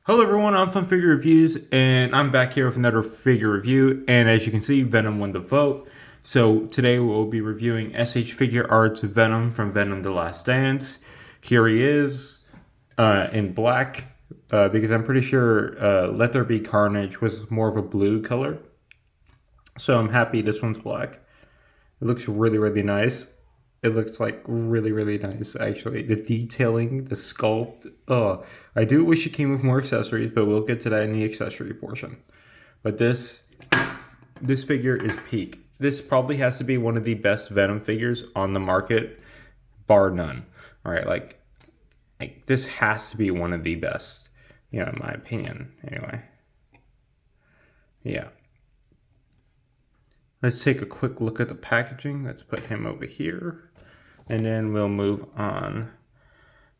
Hello everyone, I'm Fun Figure Reviews, and I'm back here with another figure review, and as you can see, Venom won the vote. So today we'll be reviewing Shf Figure Arts Venom from Venom The Last Dance. Here he is, in black, because I'm pretty sure Let There Be Carnage was more of a blue color. So I'm happy this one's black. It looks really, really nice. It looks like really, really nice, actually. The detailing, the sculpt. Oh, I do wish it came with more accessories, but we'll get to that in the accessory portion. But this figure is peak. This probably has to be one of the best Venom figures on the market, bar none. All right, like this has to be one of the best, in my opinion. Anyway, yeah. Let's take a quick look at the packaging. Let's put him over here. And then we'll move on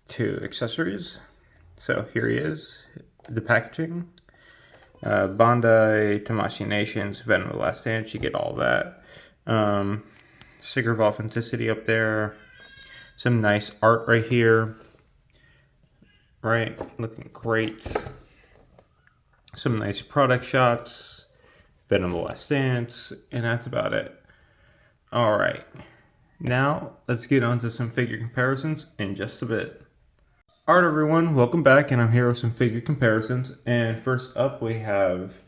to accessories. So here he is, the packaging. Bandai, Tamashii Nations, Venom The Last Dance, you get all that. Sticker of authenticity up there. Some nice art right here. Right, looking great. Some nice product shots. Venom The Last Dance, and that's about it. All right. Now, let's get on to some figure comparisons in just a bit. Alright everyone, welcome back, and I'm here with some figure comparisons. And first up we have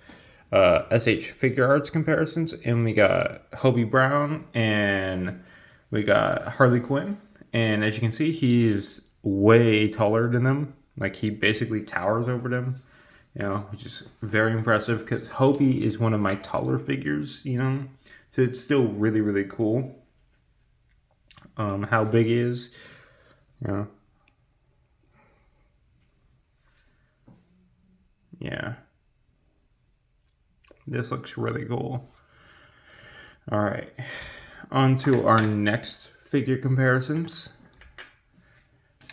SH Figure Arts comparisons, and we got Hobie Brown, and we got Harley Quinn. And as you can see, he's way taller than them. Like, he basically towers over them, which is very impressive, because Hobie is one of my taller figures, so it's still really, really cool. How big he is, yeah, this looks really cool. All right, on to our next figure comparisons.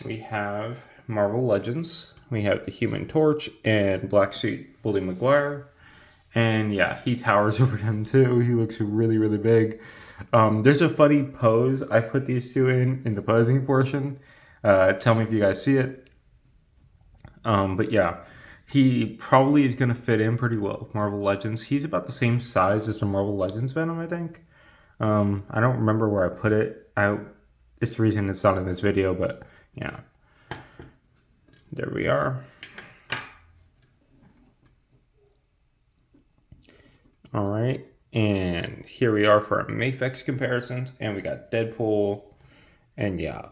We have Marvel Legends. We have the Human Torch and Black Suit Bully Maguire. And yeah, he towers over them too. He looks really, really big. There's a funny pose I put these two in the posing portion. Tell me if you guys see it. But yeah, he probably is going to fit in pretty well with Marvel Legends. He's about the same size as the Marvel Legends Venom, I think. I don't remember where I put it. It's the reason it's not in this video, but yeah. There we are. All right, and here we are for our Mafex comparisons, and we got Deadpool, and yeah,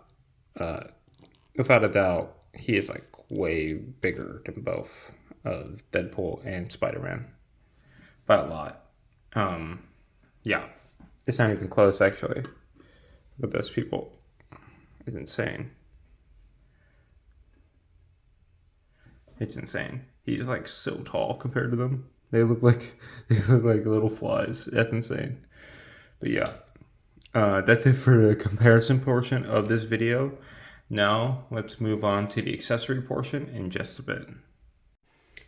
without a doubt, he is like way bigger than both of Deadpool and Spider-Man by a lot. Yeah, it's not even close actually. The best people is insane. It's insane. He's like so tall compared to them. They look like little flies. That's insane. But yeah, that's it for the comparison portion of this video. Now let's move on to the accessory portion in just a bit.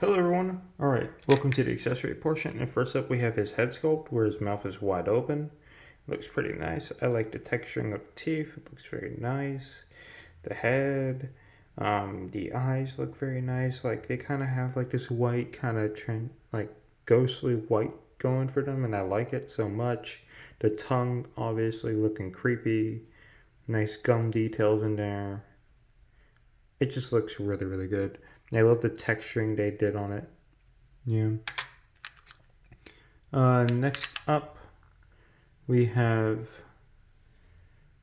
Hello everyone. All right, welcome to the accessory portion. And first up, we have his head sculpt, where his mouth is wide open. Looks pretty nice. I like the texturing of the teeth. It looks very nice. The head. The eyes look very nice. Like, they kind of have like this white kind of trend, like ghostly white going for them, and I like it so much. The tongue obviously looking creepy. Nice gum details in there. It just looks really, really good. I love the texturing they did on it. Yeah. Next up, we have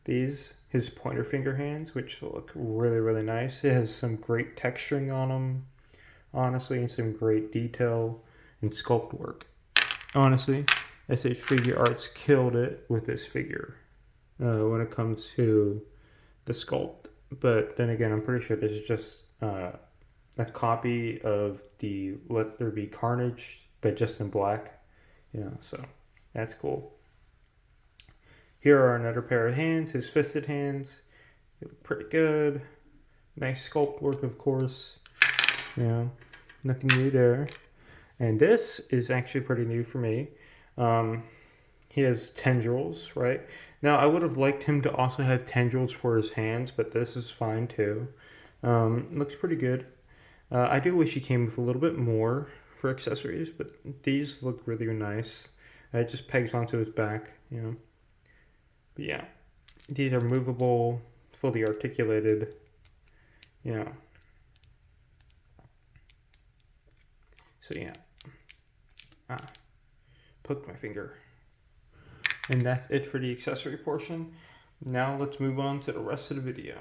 his pointer finger hands, which look really, really nice. It has some great texturing on them, honestly, and some great detail and sculpt work. Honestly, SH Figure Arts killed it with this figure when it comes to the sculpt. But then again, I'm pretty sure this is just a copy of the Let There Be Carnage, but just in black. So that's cool. Here are another pair of hands, his fisted hands. They look pretty good. Nice sculpt work, of course. Nothing new there. And this is actually pretty new for me. He has tendrils, right? Now, I would have liked him to also have tendrils for his hands, but this is fine too. Looks pretty good. I do wish he came with a little bit more for accessories, but these look really nice. It just pegs onto his back, you know. But yeah, these are movable, fully articulated, you know. So yeah, poked my finger. And that's it for the accessory portion. Now let's move on to the rest of the video.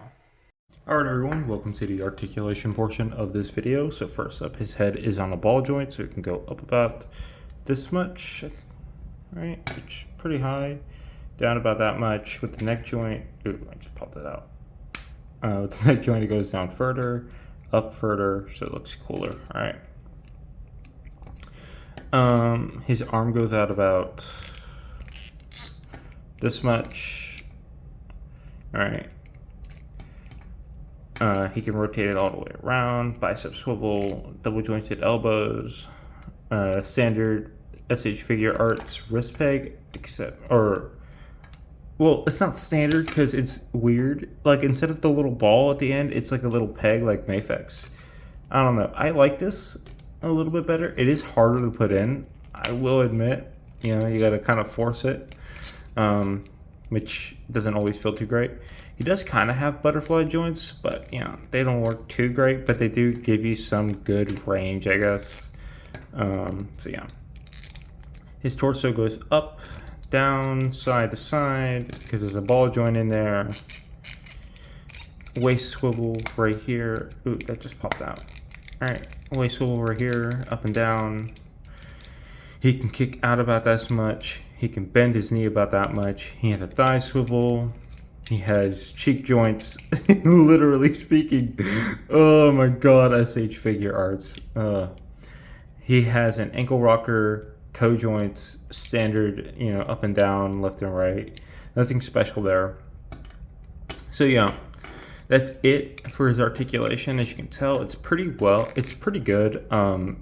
Alright everyone, welcome to the articulation portion of this video. So first up, his head is on a ball joint, so it can go up about this much, right, which is pretty high, down about that much. With the neck joint, ooh, I just popped it out. With the neck joint, it goes down further, up further, so it looks cooler, alright. His arm goes out about this much, alright. He can rotate it all the way around, bicep swivel, double jointed elbows, standard SH Figure Arts wrist peg, well, it's not standard because it's weird. Like, instead of the little ball at the end, it's like a little peg like Mafex. I don't know. I like this a little bit better. It is harder to put in, I will admit. You know, you gotta kind of force it, which doesn't always feel too great. He does kind of have butterfly joints, but you know, they don't work too great, but they do give you some good range, I guess. So yeah. His torso goes up, down, side to side, because there's a ball joint in there. Waist swivel right here. Ooh, that just popped out. Alright, waist swivel right here, up and down. He can kick out about that much. He can bend his knee about that much. He has a thigh swivel. He has cheek joints, literally speaking. Oh my god, SH Figure Arts. He has an ankle rocker, toe joints, standard, you know, up and down, left and right. Nothing special there. So yeah, that's it for his articulation. As you can tell, it's pretty good.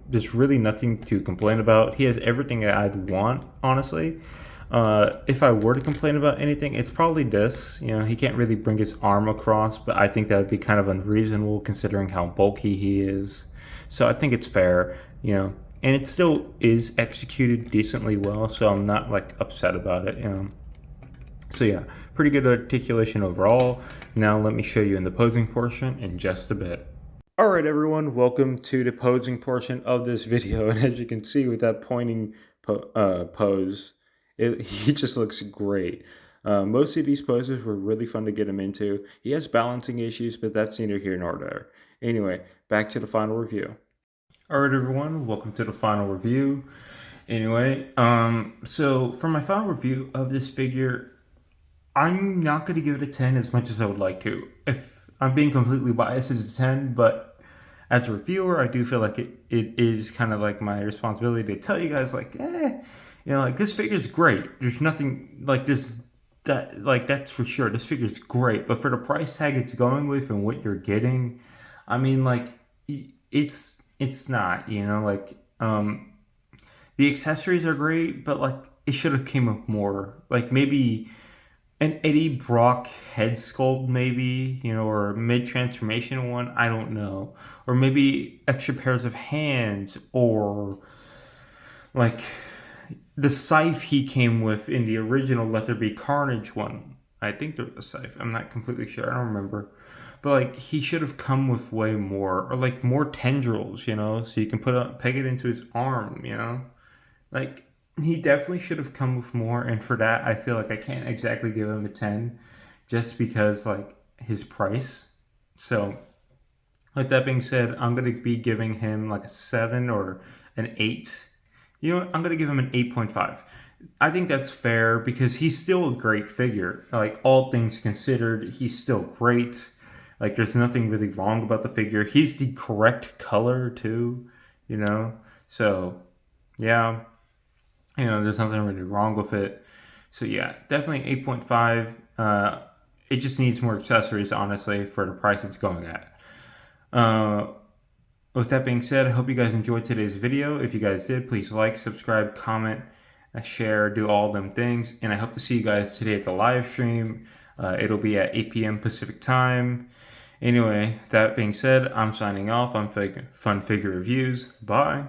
There's really nothing to complain about. He has everything that I'd want, honestly. If I were to complain about anything, it's probably this. You know, he can't really bring his arm across, but I think that would be kind of unreasonable considering how bulky he is. So I think it's fair, you know, and it still is executed decently well, so I'm not like upset about it, you know. So yeah, pretty good articulation overall. Now let me show you in the posing portion in just a bit. Alright everyone, welcome to the posing portion of this video, and as you can see with that pointing pose, he just looks great. Most of these poses were really fun to get him into. He has balancing issues, but that's neither here nor there. Anyway, back to the final review. Alright everyone, welcome to the final review. Anyway, so for my final review of this figure, I'm not going to give it a 10 as much as I would like to. If I'm being completely biased, it's a 10, but as a reviewer, I do feel like it is kind of like my responsibility to tell you guys, like, you know, like, this figure is great. There's nothing like this, that's for sure. This figure is great, but for the price tag it's going with and what you're getting, I mean, like, it's not, you know, like, the accessories are great, but like, it should have came up more. Like, maybe an Eddie Brock head sculpt, maybe, you know, or a mid-transformation one, I don't know. Or maybe extra pairs of hands, or like the scythe he came with in the original Let There Be Carnage one. I think there was a scythe, I'm not completely sure, I don't remember. But like, he should have come with way more, or like more tendrils, you know, so you can peg it into his arm, you know. Like, he definitely should have come with more, and for that, I feel like I can't exactly give him a 10, just because, like, his price. So, with that being said, I'm going to be giving him, like, a 7 or an 8. You know what? I'm going to give him an 8.5. I think that's fair, because he's still a great figure. Like, all things considered, he's still great. Like, there's nothing really wrong about the figure. He's the correct color, too, you know? So, yeah. You know, there's nothing really wrong with it. So yeah, definitely 8.5. It just needs more accessories, honestly, for the price it's going at. With that being said, I hope you guys enjoyed today's video. If you guys did, please like, subscribe, comment, share, do all them things. And I hope to see you guys today at the live stream. It'll be at 8 p.m. Pacific time. Anyway, that being said, I'm signing off on Fun Figure Reviews. Bye.